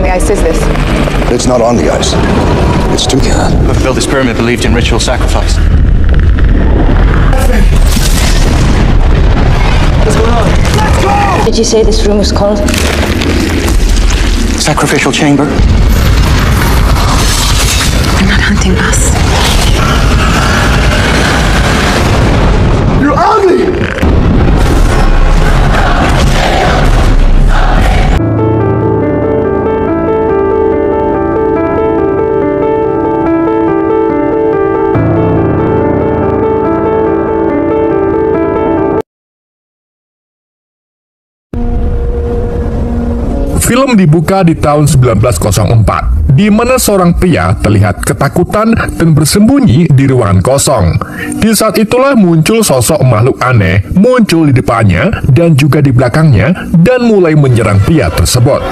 the ice is this? It's not on the ice. It's to the ice. Whoever built this pyramid believed in ritual sacrifice. What's going on? Let's go! Did you say this room was called? Sacrificial chamber. They're not hunting us. You're ugly! Film dibuka di tahun 1904, di mana seorang pria terlihat ketakutan dan bersembunyi di ruangan kosong. Di saat itulah muncul sosok makhluk aneh muncul di depannya dan juga di belakangnya dan mulai menyerang pria tersebut.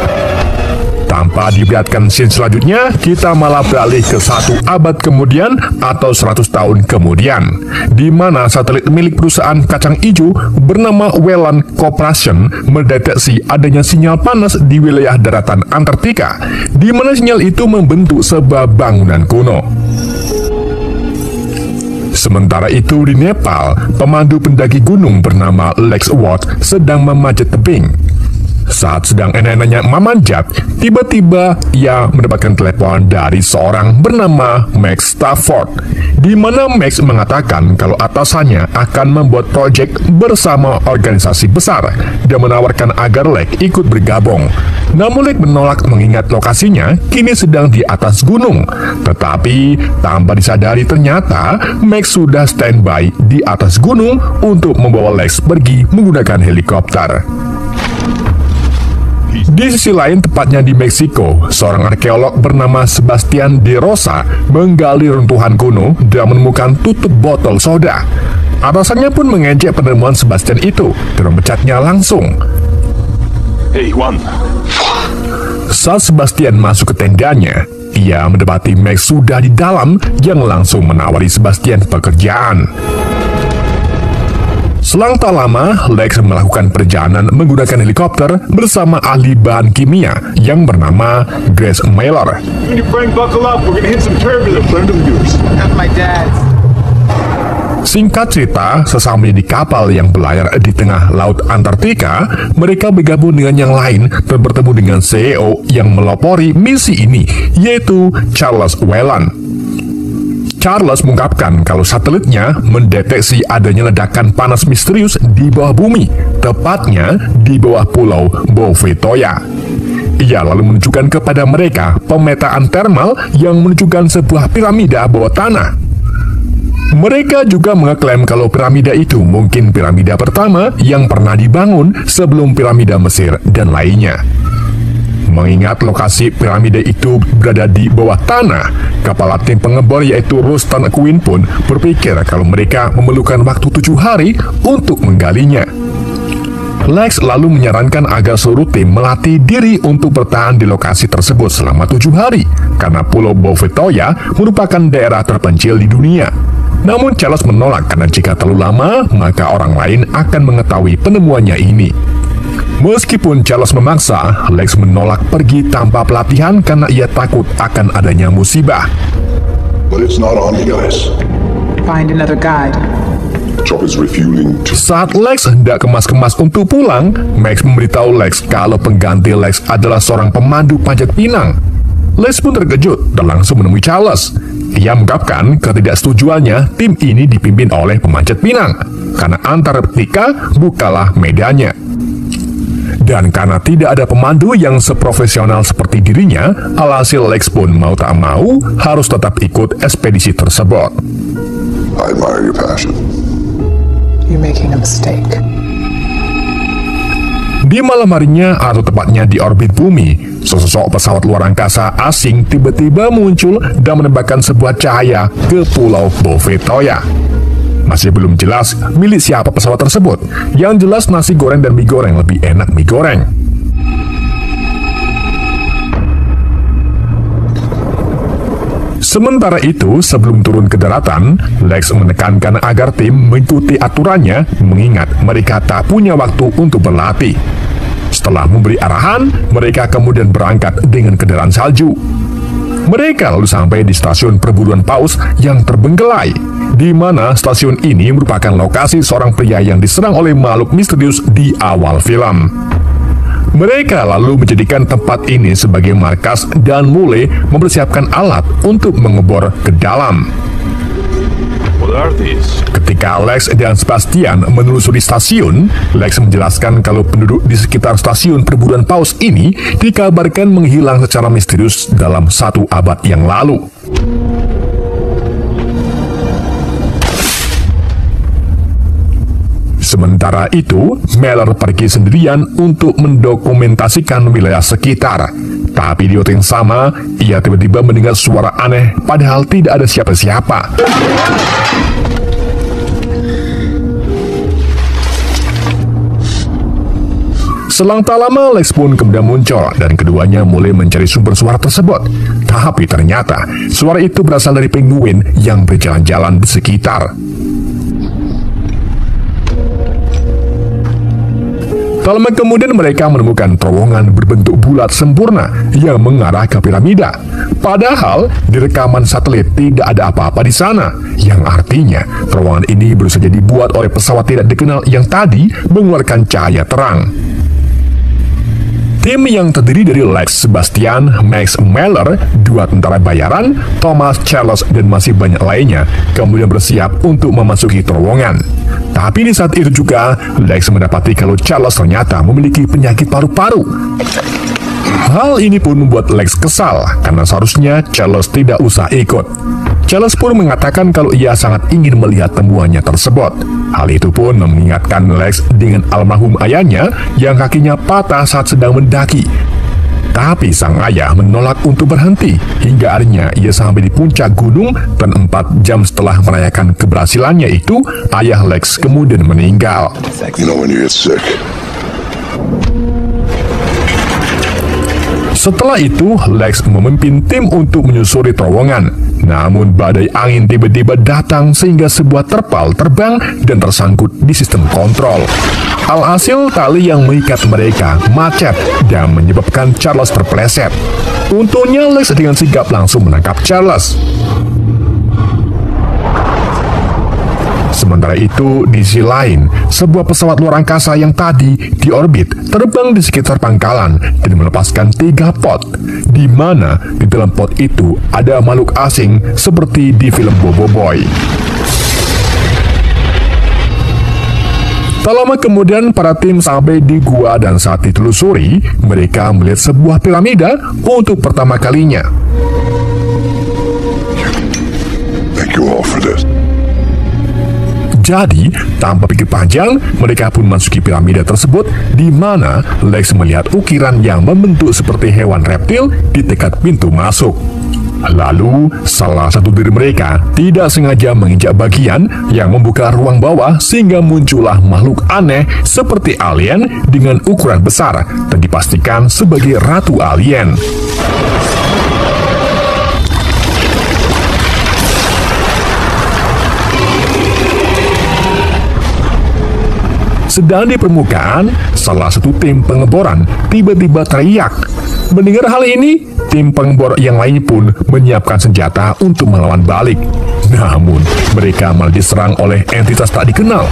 Tanpa diperlihatkan scene selanjutnya, kita malah beralih ke 1 abad kemudian atau 100 tahun kemudian, di mana satelit milik perusahaan kacang hijau bernama Welland Corporation mendeteksi adanya sinyal panas di wilayah daratan Antartika, di mana sinyal itu membentuk sebuah bangunan kuno. Sementara itu di Nepal, pemandu pendaki gunung bernama Lex Ward sedang memanjat tebing. Saat sedang enak-enaknya memanjat, tiba-tiba ia mendapatkan telepon dari seorang bernama Max Stafford, di mana Max mengatakan kalau atasannya akan membuat proyek bersama organisasi besar dan menawarkan agar Lex ikut bergabung. Namun Lex menolak mengingat lokasinya kini sedang di atas gunung. Tetapi tanpa disadari ternyata Max sudah standby di atas gunung untuk membawa Lex pergi menggunakan helikopter. Di sisi lain, tepatnya di Meksiko, seorang arkeolog bernama Sebastian de Rosa menggali runtuhan kuno dan menemukan tutup botol soda. Atasannya pun mengejek penemuan Sebastian itu dan memecatnya langsung. Hey, Juan. Saat Sebastian masuk ke tendanya, ia mendapati Max sudah di dalam yang langsung menawari Sebastian pekerjaan. Selang tak lama, Lex melakukan perjalanan menggunakan helikopter bersama ahli bahan kimia yang bernama Grace Mailer. Singkat cerita, sesamanya di kapal yang berlayar di tengah laut Antartika, mereka bergabung dengan yang lain dan bertemu dengan CEO yang melopori misi ini, yaitu Charles Welland. Charles mengungkapkan kalau satelitnya mendeteksi adanya ledakan panas misterius di bawah bumi, tepatnya di bawah pulau Bovetoya. Ia lalu menunjukkan kepada mereka pemetaan termal yang menunjukkan sebuah piramida bawah tanah. Mereka juga mengeklaim kalau piramida itu mungkin piramida pertama yang pernah dibangun sebelum piramida Mesir dan lainnya. Mengingat lokasi piramida itu berada di bawah tanah, kepala tim pengebor yaitu Rustan Quinn pun berpikir kalau mereka memerlukan waktu 7 hari untuk menggalinya. Lex lalu menyarankan agar seluruh tim melatih diri untuk bertahan di lokasi tersebut selama 7 hari, karena Pulau Bovetoya merupakan daerah terpencil di dunia. Namun Charles menolak karena jika terlalu lama, maka orang lain akan mengetahui penemuannya ini. Meskipun Charles memaksa, Lex menolak pergi tanpa pelatihan karena ia takut akan adanya musibah. But it's not on the ice. Find another guide. Chop is refueling to... Saat Lex hendak kemas-kemas untuk pulang, Max memberitahu Lex kalau pengganti Lex adalah seorang pemandu panjat pinang. Lex pun terkejut dan langsung menemui Charles. Ia mengungkapkan ketidaksetujuannya tim ini dipimpin oleh pemanjat pinang, karena Antartika bukanlah medannya. Dan karena tidak ada pemandu yang seprofesional seperti dirinya, alhasil Lex pun mau tak mau harus tetap ikut ekspedisi tersebut. I admire your passion. You're making a mistake. Di malam harinya, atau tepatnya di orbit bumi, sesosok pesawat luar angkasa asing tiba-tiba muncul dan menembakkan sebuah cahaya ke Pulau Bovetoya. Masih belum jelas milik siapa pesawat tersebut. Yang jelas nasi goreng dan mie goreng lebih enak mie goreng. Sementara itu, sebelum turun ke daratan, Lex menekankan agar tim mengikuti aturannya, mengingat mereka tak punya waktu untuk berlatih. Setelah memberi arahan, mereka kemudian berangkat dengan kendaraan salju. Mereka lalu sampai di stasiun perburuan paus yang terbengkelai, di mana stasiun ini merupakan lokasi seorang pria yang diserang oleh makhluk misterius di awal film. Mereka lalu menjadikan tempat ini sebagai markas dan mulai mempersiapkan alat untuk mengebor ke dalam. What are these? Ketika Lex dan Sebastian menelusuri stasiun, Lex menjelaskan kalau penduduk di sekitar stasiun perburuan paus ini dikabarkan menghilang secara misterius dalam 1 abad yang lalu. Sementara itu, Meller pergi sendirian untuk mendokumentasikan wilayah sekitar. Tapi di waktu yang sama, ia tiba-tiba mendengar suara aneh padahal tidak ada siapa-siapa. Selang tak lama, Lex pun kemudian muncul dan keduanya mulai mencari sumber suara tersebut. Tapi ternyata, suara itu berasal dari penguin yang berjalan-jalan di sekitar. Tak lama kemudian mereka menemukan terowongan berbentuk bulat sempurna yang mengarah ke piramida. Padahal di rekaman satelit tidak ada apa-apa di sana, yang artinya terowongan ini baru saja dibuat oleh pesawat tidak dikenal yang tadi mengeluarkan cahaya terang. Tim yang terdiri dari Lex, Sebastian, Max Meller, 2 tentara bayaran, Thomas, Charles, dan masih banyak lainnya kemudian bersiap untuk memasuki terowongan. Tapi di saat itu juga, Lex mendapati kalau Charles ternyata memiliki penyakit paru-paru. Hal ini pun membuat Lex kesal, karena seharusnya Charles tidak usah ikut. Charles pun mengatakan kalau ia sangat ingin melihat temuannya tersebut. Hal itu pun mengingatkan Lex dengan almarhum ayahnya yang kakinya patah saat sedang mendaki. Tapi sang ayah menolak untuk berhenti, hingga akhirnya ia sampai di puncak gunung dan 4 jam setelah merayakan keberhasilannya itu, ayah Lex kemudian meninggal. You know when you get sick. Setelah itu, Lex memimpin tim untuk menyusuri terowongan. Namun badai angin tiba-tiba datang sehingga sebuah terpal terbang dan tersangkut di sistem kontrol. Alhasil tali yang mengikat mereka macet dan menyebabkan Charles terpeleset. Untungnya Lex dengan sigap langsung menangkap Charles. Sementara itu, di sisi lain, sebuah pesawat luar angkasa yang tadi di orbit terbang di sekitar pangkalan dan melepaskan 3 pot, di mana di dalam pot itu ada makhluk asing seperti di film Bobo Boy. Tak lama kemudian, para tim sampai di gua dan saat ditelusuri, mereka melihat sebuah piramida untuk pertama kalinya. Thank you all for this. Jadi, tanpa pikir panjang, mereka pun memasuki piramida tersebut, di mana Lex melihat ukiran yang membentuk seperti hewan reptil di dekat pintu masuk. Lalu, salah satu dari mereka tidak sengaja menginjak bagian yang membuka ruang bawah sehingga muncullah makhluk aneh seperti alien dengan ukuran besar dan dipastikan sebagai ratu alien. Sedang di permukaan, salah satu tim pengeboran tiba-tiba teriak. Mendengar hal ini, tim pengebor yang lain pun menyiapkan senjata untuk melawan balik. Namun, mereka malah diserang oleh entitas tak dikenal.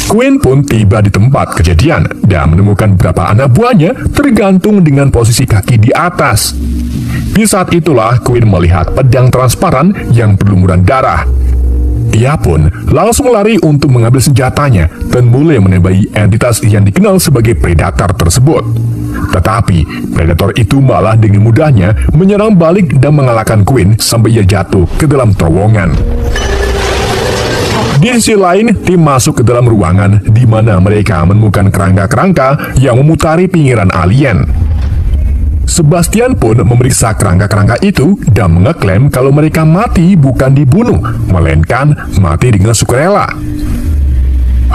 Queen pun tiba di tempat kejadian dan menemukan beberapa anak buahnya tergantung dengan posisi kaki di atas. Di saat itulah Queen melihat pedang transparan yang berlumuran darah. Ia pun langsung lari untuk mengambil senjatanya dan mulai menembaki entitas yang dikenal sebagai predator tersebut. Tetapi predator itu malah dengan mudahnya menyerang balik dan mengalahkan Queen sampai ia jatuh ke dalam terowongan. Di sisi lain, tim masuk ke dalam ruangan di mana mereka menemukan kerangka-kerangka yang memutari pinggiran alien. Sebastian pun memeriksa kerangka-kerangka itu dan mengeklaim kalau mereka mati bukan dibunuh, melainkan mati dengan sukarela.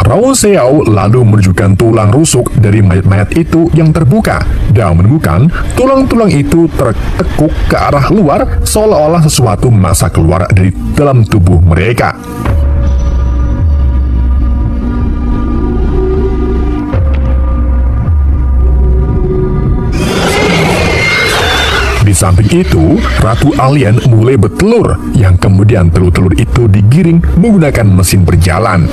Raoul Seau lalu menunjukkan tulang rusuk dari mayat-mayat itu yang terbuka dan menemukan tulang-tulang itu tertekuk ke arah luar seolah-olah sesuatu memaksa keluar dari dalam tubuh mereka. Di samping itu, ratu alien mulai bertelur, yang kemudian telur-telur itu digiring menggunakan mesin berjalan.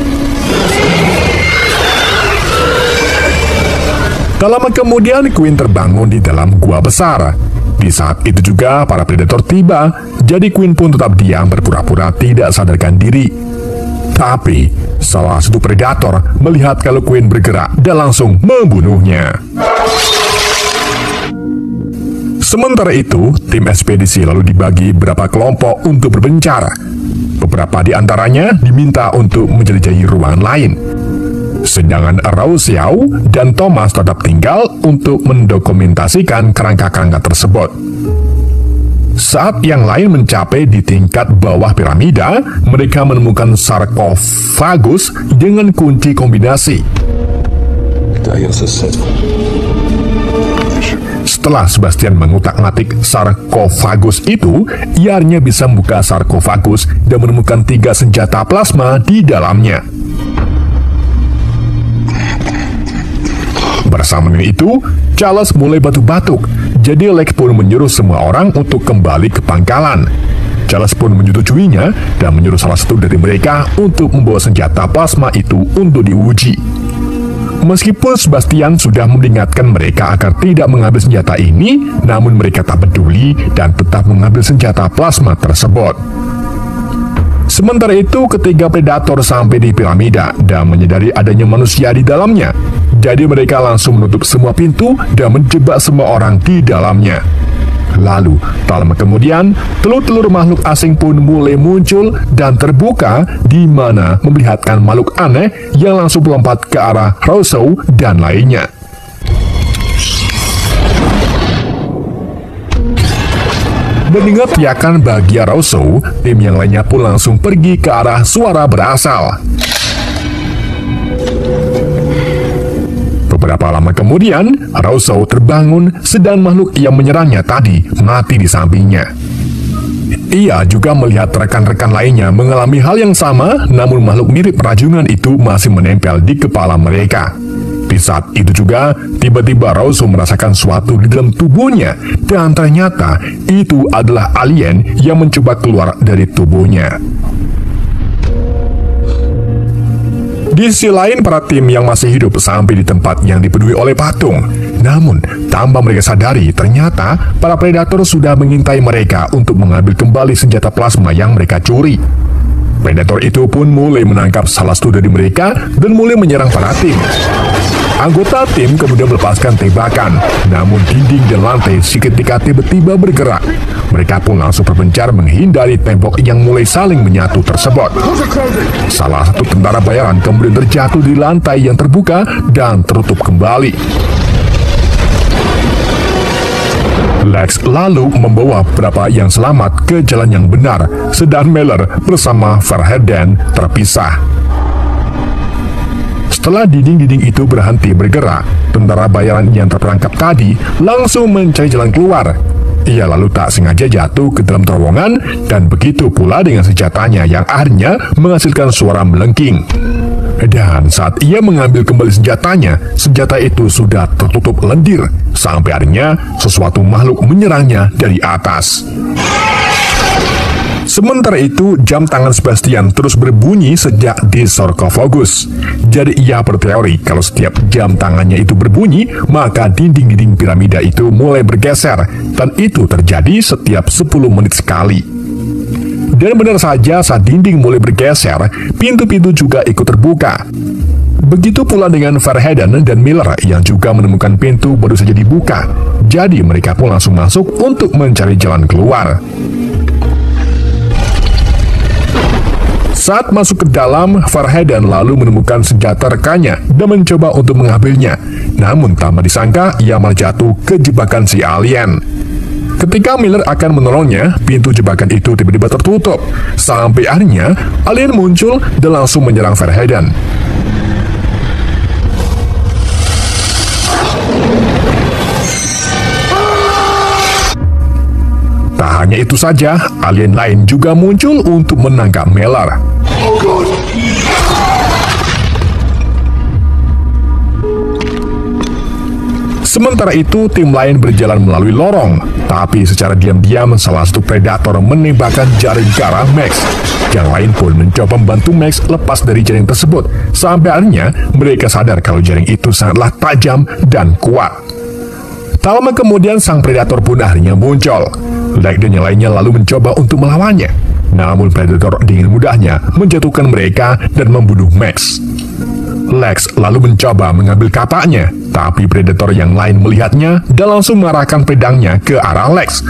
Tak lama kemudian, Queen terbangun di dalam gua besar. Di saat itu juga, para predator tiba, jadi Queen pun tetap diam berpura-pura tidak sadarkan diri. Tapi, salah satu predator melihat kalau Queen bergerak dan langsung membunuhnya. Sementara itu, tim ekspedisi lalu dibagi beberapa kelompok untuk berpencar. Beberapa di antaranya diminta untuk menjelajahi ruangan lain. Sedangkan Rao Xiao dan Thomas tetap tinggal untuk mendokumentasikan kerangka-kerangka tersebut. Saat yang lain mencapai di tingkat bawah piramida, mereka menemukan sarkofagus dengan kunci kombinasi. Setelah Sebastian mengutak-ngatik sarkofagus itu, ia akhirnya bisa membuka sarkofagus dan menemukan 3 senjata plasma di dalamnya. Bersama dengan itu, Charles mulai batuk-batuk, jadi Lex pun menyuruh semua orang untuk kembali ke pangkalan. Charles pun menyetujuinya dan menyuruh salah satu dari mereka untuk membawa senjata plasma itu untuk diuji. Meskipun Sebastian sudah memperingatkan mereka agar tidak mengambil senjata ini, namun mereka tak peduli dan tetap mengambil senjata plasma tersebut. Sementara itu, ketiga predator sampai di piramida dan menyadari adanya manusia di dalamnya. Jadi mereka langsung menutup semua pintu dan menjebak semua orang di dalamnya. Lalu, tak lama kemudian, telur-telur makhluk asing pun mulai muncul dan terbuka, di mana memperlihatkan makhluk aneh yang langsung melompat ke arah Rousseau dan lainnya. Mendengar teriakan bahagia Rousseau, tim yang lainnya pun langsung pergi ke arah suara berasal. Beberapa lama kemudian, Rousseau terbangun sedang makhluk yang menyerangnya tadi mati di sampingnya. Ia juga melihat rekan-rekan lainnya mengalami hal yang sama, namun makhluk mirip rajungan itu masih menempel di kepala mereka. Di saat itu juga, tiba-tiba Rousseau merasakan sesuatu di dalam tubuhnya, dan ternyata itu adalah alien yang mencoba keluar dari tubuhnya. Di sisi lain, para tim yang masih hidup sampai di tempat yang dipenuhi oleh patung. Namun, tanpa mereka sadari, ternyata para predator sudah mengintai mereka untuk mengambil kembali senjata plasma yang mereka curi. Predator itu pun mulai menangkap salah satu dari mereka dan mulai menyerang para tim. Anggota tim kemudian melepaskan tembakan, namun dinding dan lantai seketika tiba-tiba bergerak. Mereka pun langsung berpencar menghindari tembok yang mulai saling menyatu tersebut. Salah satu tentara bayaran kemudian terjatuh di lantai yang terbuka dan tertutup kembali. Lex lalu membawa beberapa yang selamat ke jalan yang benar, sedang Miller bersama Verheiden terpisah. Setelah dinding-dinding itu berhenti bergerak, tentara bayaran yang terperangkap tadi langsung mencari jalan keluar. Ia lalu tak sengaja jatuh ke dalam terowongan, dan begitu pula dengan senjatanya yang akhirnya menghasilkan suara melengking. Dan saat ia mengambil kembali senjatanya, senjata itu sudah tertutup lendir, sampai akhirnya sesuatu makhluk menyerangnya dari atas. Sementara itu, jam tangan Sebastian terus berbunyi sejak di sarkofagus. Jadi ia berteori kalau setiap jam tangannya itu berbunyi, maka dinding-dinding piramida itu mulai bergeser, dan itu terjadi setiap 10 menit sekali. Dan benar saja, saat dinding mulai bergeser, pintu-pintu juga ikut terbuka. Begitu pula dengan Verheiden dan Miller yang juga menemukan pintu baru saja dibuka. Jadi mereka pun langsung masuk untuk mencari jalan keluar. Saat masuk ke dalam, Verheiden lalu menemukan senjata rekannya dan mencoba untuk mengambilnya. Namun tanpa disangka, ia malah jatuh ke jebakan si alien. Ketika Miller akan menolongnya, pintu jebakan itu tiba-tiba tertutup. Sampai akhirnya, alien muncul dan langsung menyerang Verheiden. Tak hanya itu saja, alien lain juga muncul untuk menangkap Miller. Sementara itu, tim lain berjalan melalui lorong, tapi secara diam-diam salah satu predator menembakkan jaring ke arah Max. Yang lain pun mencoba membantu Max lepas dari jaring tersebut, sampai akhirnya mereka sadar kalau jaring itu sangatlah tajam dan kuat. Tak lama kemudian sang predator pun akhirnya muncul. Lex dan yang lainnya lalu mencoba untuk melawannya. Namun predator dengan mudahnya menjatuhkan mereka dan membunuh Max. Lex lalu mencoba mengambil kapaknya, tapi predator yang lain melihatnya dan langsung mengarahkan pedangnya ke arah Lex.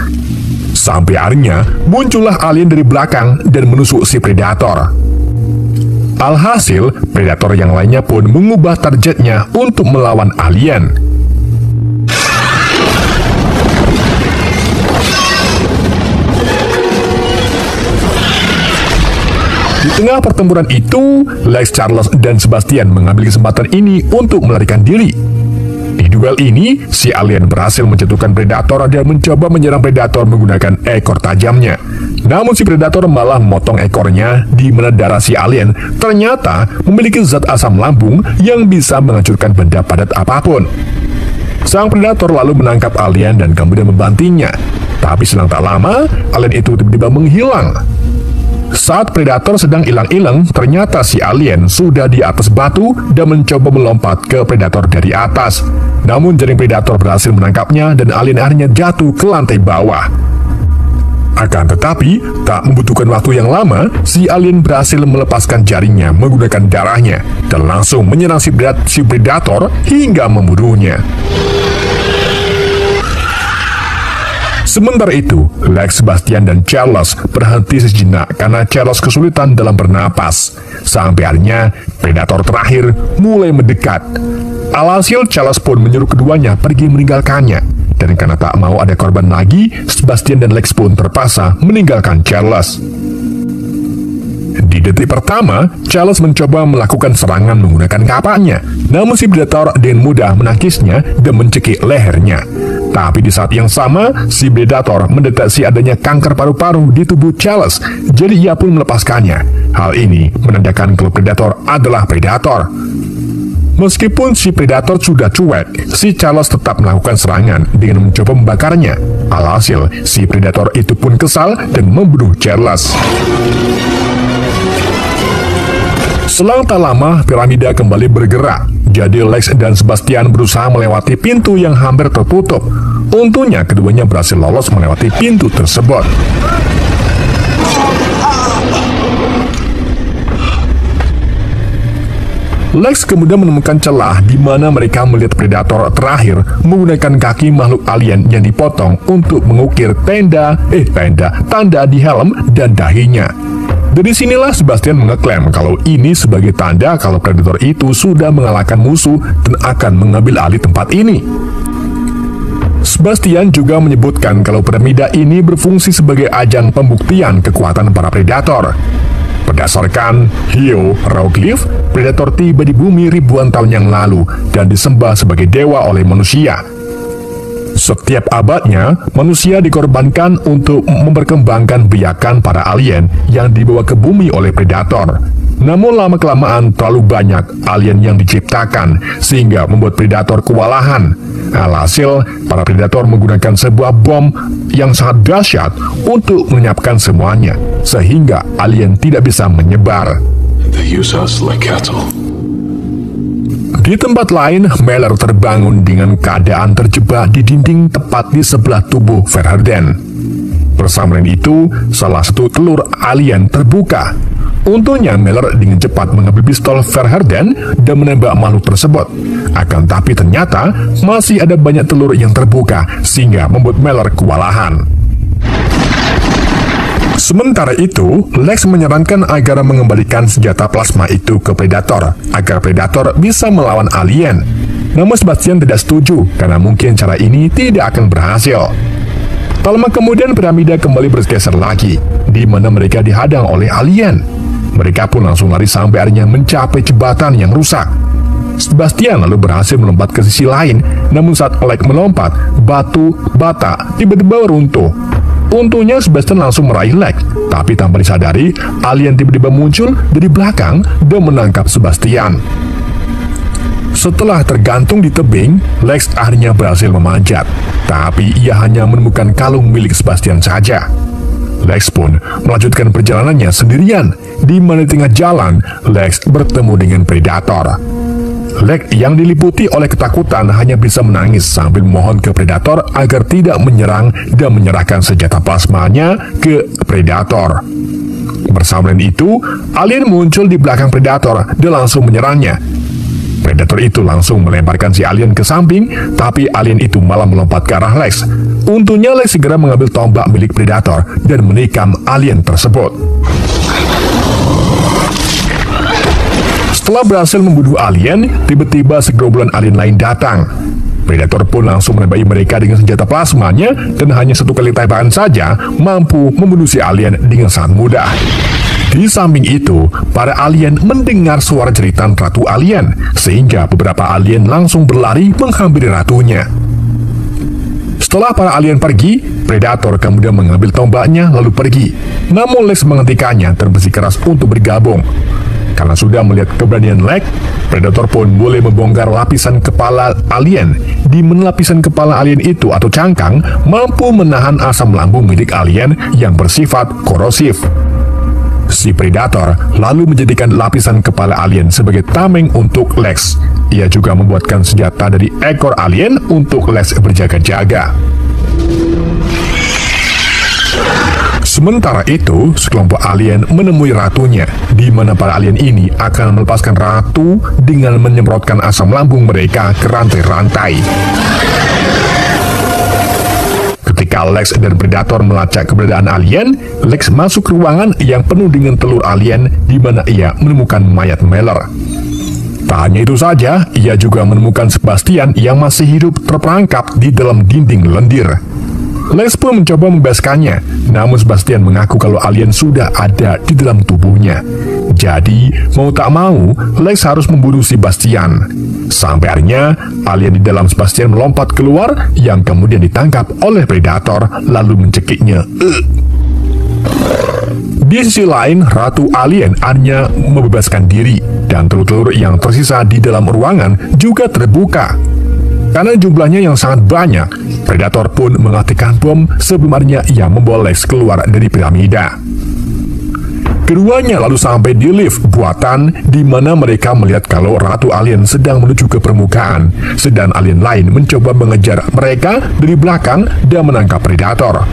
Sampai akhirnya muncullah alien dari belakang dan menusuk si predator. Alhasil, predator yang lainnya pun mengubah targetnya untuk melawan alien. Di tengah pertempuran itu, Lex, Charles, dan Sebastian mengambil kesempatan ini untuk melarikan diri. Di duel ini, si alien berhasil menjatuhkan predator dan mencoba menyerang predator menggunakan ekor tajamnya. Namun si predator malah memotong ekornya, di mana darah si alien ternyata memiliki zat asam lambung yang bisa menghancurkan benda padat apapun. Sang predator lalu menangkap alien dan kemudian membantingnya. Tapi selang tak lama, alien itu tiba-tiba menghilang. Saat predator sedang hilang-hilang, ternyata si alien sudah di atas batu dan mencoba melompat ke predator dari atas. Namun jaring predator berhasil menangkapnya dan alien akhirnya jatuh ke lantai bawah. Akan tetapi, tak membutuhkan waktu yang lama, si alien berhasil melepaskan jaringnya menggunakan darahnya dan langsung menyerang si predator hingga membunuhnya. Sementara itu, Lex, Sebastian, dan Charles berhenti sejenak karena Charles kesulitan dalam bernapas. Sampai akhirnya, predator terakhir mulai mendekat. Alhasil, Charles pun menyuruh keduanya pergi meninggalkannya. Dan karena tak mau ada korban lagi, Sebastian dan Lex pun terpaksa meninggalkan Charles. Di detik pertama, Charles mencoba melakukan serangan menggunakan kapaknya. Namun si predator dengan mudah menangkisnya dan mencekik lehernya. Tapi di saat yang sama, si predator mendeteksi adanya kanker paru-paru di tubuh Charles, jadi ia pun melepaskannya. Hal ini menandakan kalau predator adalah predator. Meskipun si predator sudah cuek, si Charles tetap melakukan serangan dengan mencoba membakarnya. Alhasil, si predator itu pun kesal dan membunuh Charles. Selang tak lama, piramida kembali bergerak. Jadi Lex dan Sebastian berusaha melewati pintu yang hampir tertutup. Untungnya keduanya berhasil lolos melewati pintu tersebut. Lex kemudian menemukan celah di mana mereka melihat predator terakhir menggunakan kaki makhluk alien yang dipotong untuk mengukir tanda di helm dan dahinya. Dari sinilah Sebastian mengeklaim kalau ini sebagai tanda kalau predator itu sudah mengalahkan musuh dan akan mengambil alih tempat ini. Sebastian juga menyebutkan kalau piramida ini berfungsi sebagai ajang pembuktian kekuatan para predator. Berdasarkan hieroglif, predator tiba di bumi ribuan tahun yang lalu dan disembah sebagai dewa oleh manusia. Setiap abadnya, manusia dikorbankan untuk memperkembangkan biakan para alien yang dibawa ke bumi oleh predator. Namun lama-kelamaan terlalu banyak alien yang diciptakan sehingga membuat predator kewalahan. Alhasil, para predator menggunakan sebuah bom yang sangat dahsyat untuk menyiapkan semuanya, sehingga alien tidak bisa menyebar. They use us like cattle. Di tempat lain, Meller terbangun dengan keadaan terjebak di dinding tepat di sebelah tubuh Verherden. Bersamaan itu, salah satu telur alien terbuka. Untungnya Meller dengan cepat mengambil pistol Verherden dan menembak makhluk tersebut. Akan tapi ternyata masih ada banyak telur yang terbuka sehingga membuat Meller kewalahan. Sementara itu, Lex menyarankan agar mengembalikan senjata plasma itu ke Predator, agar Predator bisa melawan alien. Namun Sebastian tidak setuju, karena mungkin cara ini tidak akan berhasil. Tak lama kemudian piramida kembali bergeser lagi, di mana mereka dihadang oleh alien. Mereka pun langsung lari sampai akhirnya mencapai jembatan yang rusak. Sebastian lalu berhasil melompat ke sisi lain, namun saat Lex melompat, batu bata tiba-tiba runtuh. Untungnya Sebastian langsung meraih Lex, tapi tanpa disadari, alien tiba-tiba muncul dari belakang dan menangkap Sebastian. Setelah tergantung di tebing, Lex akhirnya berhasil memanjat. Tapi ia hanya menemukan kalung milik Sebastian saja. Lex pun melanjutkan perjalanannya sendirian, di mana di tengah jalan, Lex bertemu dengan Predator. Lex yang diliputi oleh ketakutan hanya bisa menangis sambil memohon ke Predator agar tidak menyerang dan menyerahkan senjata plasmanya ke Predator. Bersama dengan itu, alien muncul di belakang Predator dan langsung menyerangnya. Predator itu langsung melemparkan si alien ke samping, tapi alien itu malah melompat ke arah Lex. Untungnya Lex segera mengambil tombak milik Predator dan menikam alien tersebut. Setelah berhasil membunuh alien, tiba-tiba segerombolan alien lain datang. Predator pun langsung menembaki mereka dengan senjata plasmanya dan hanya satu kali tembakan saja mampu membunuh si alien dengan sangat mudah. Di samping itu, para alien mendengar suara jeritan ratu alien, sehingga beberapa alien langsung berlari menghampiri ratunya. Setelah para alien pergi, Predator kemudian mengambil tombaknya lalu pergi. Namun Lex menghentikannya dan bersikeras untuk bergabung. Karena sudah melihat keberanian Lex, Predator pun boleh membongkar lapisan kepala alien, di mana lapisan kepala alien itu atau cangkang mampu menahan asam lambung milik alien yang bersifat korosif. Si Predator lalu menjadikan lapisan kepala alien sebagai tameng untuk Lex. Ia juga membuatkan senjata dari ekor alien untuk Lex berjaga-jaga. Sementara itu, sekelompok alien menemui ratunya, di mana para alien ini akan melepaskan ratu dengan menyemprotkan asam lambung mereka ke rantai-rantai. Ketika Lex dan Predator melacak keberadaan alien, Lex masuk ke ruangan yang penuh dengan telur alien, di mana ia menemukan mayat Meller. Tak hanya itu saja, ia juga menemukan Sebastian yang masih hidup terperangkap di dalam dinding lendir. Lex pun mencoba membebaskannya, namun Sebastian mengaku kalau alien sudah ada di dalam tubuhnya. Jadi, mau tak mau, Lex harus membunuh Sebastian. Sampai akhirnya, alien di dalam Sebastian melompat keluar, yang kemudian ditangkap oleh Predator, lalu mencekiknya. Di sisi lain, Ratu Alien akhirnya membebaskan diri, dan telur-telur yang tersisa di dalam ruangan juga terbuka. Karena jumlahnya yang sangat banyak, Predator pun mengaktifkan bom sebelum akhirnya ia membawa Lex keluar dari piramida. Keduanya lalu sampai di lift buatan, di mana mereka melihat kalau Ratu Alien sedang menuju ke permukaan, sedang alien lain mencoba mengejar mereka dari belakang dan menangkap Predator.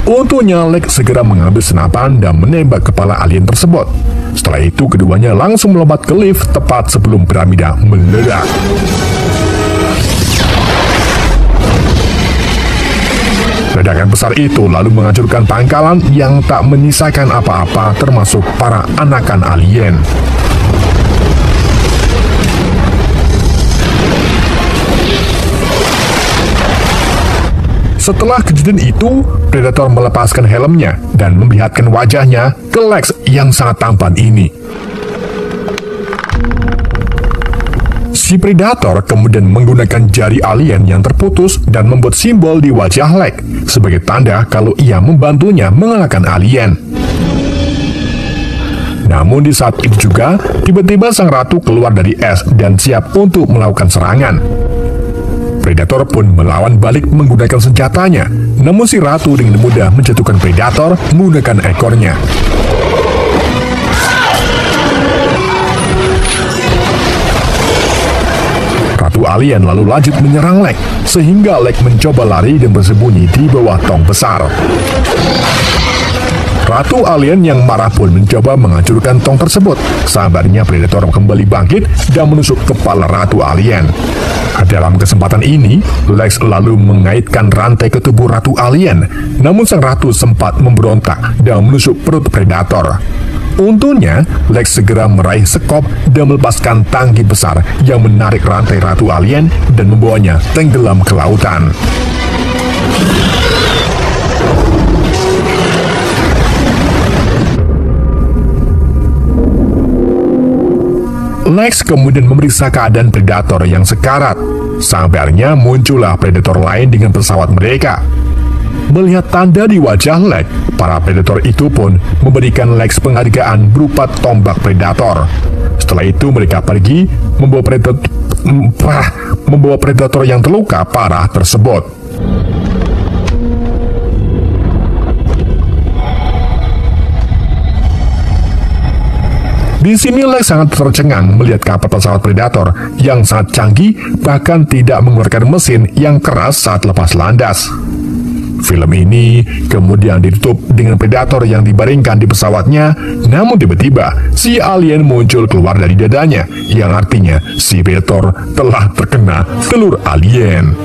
Untungnya Lex segera mengambil senapan dan menembak kepala alien tersebut. Setelah itu keduanya langsung melompat ke lift tepat sebelum piramida meledak. Ledakan besar itu lalu menghancurkan pangkalan yang tak menyisakan apa-apa termasuk para anakan alien. Setelah kejadian itu, Predator melepaskan helmnya dan memperlihatkan wajahnya ke Lex yang sangat tampan ini. Si Predator kemudian menggunakan jari alien yang terputus dan membuat simbol di wajah Lex sebagai tanda kalau ia membantunya mengalahkan alien. Namun di saat itu juga, tiba-tiba sang ratu keluar dari es dan siap untuk melakukan serangan. Predator pun melawan balik menggunakan senjatanya, namun si ratu dengan mudah menjatuhkan Predator menggunakan ekornya. Ratu Alien lalu lanjut menyerang Lex, sehingga Lex mencoba lari dan bersembunyi di bawah tong besar. Ratu Alien yang marah pun mencoba menghancurkan tong tersebut. Sabarnya Predator kembali bangkit dan menusuk kepala Ratu Alien. Dalam kesempatan ini, Lex lalu mengaitkan rantai ke tubuh Ratu Alien, namun sang ratu sempat memberontak dan menusuk perut Predator. Untungnya, Lex segera meraih sekop dan melepaskan tangki besar yang menarik rantai Ratu Alien dan membawanya tenggelam ke lautan. Lex kemudian memeriksa keadaan Predator yang sekarat. Sampai akhirnya muncullah Predator lain dengan pesawat mereka. Melihat tanda di wajah Lex, para Predator itu pun memberikan Lex penghargaan berupa tombak Predator. Setelah itu mereka pergi membawa membawa predator yang terluka parah tersebut. Di sini Lex sangat tercengang melihat kapal pesawat Predator yang sangat canggih, bahkan tidak mengeluarkan mesin yang keras saat lepas landas. Film ini kemudian ditutup dengan Predator yang dibaringkan di pesawatnya, namun tiba-tiba si alien muncul keluar dari dadanya, yang artinya si Predator telah terkena telur alien.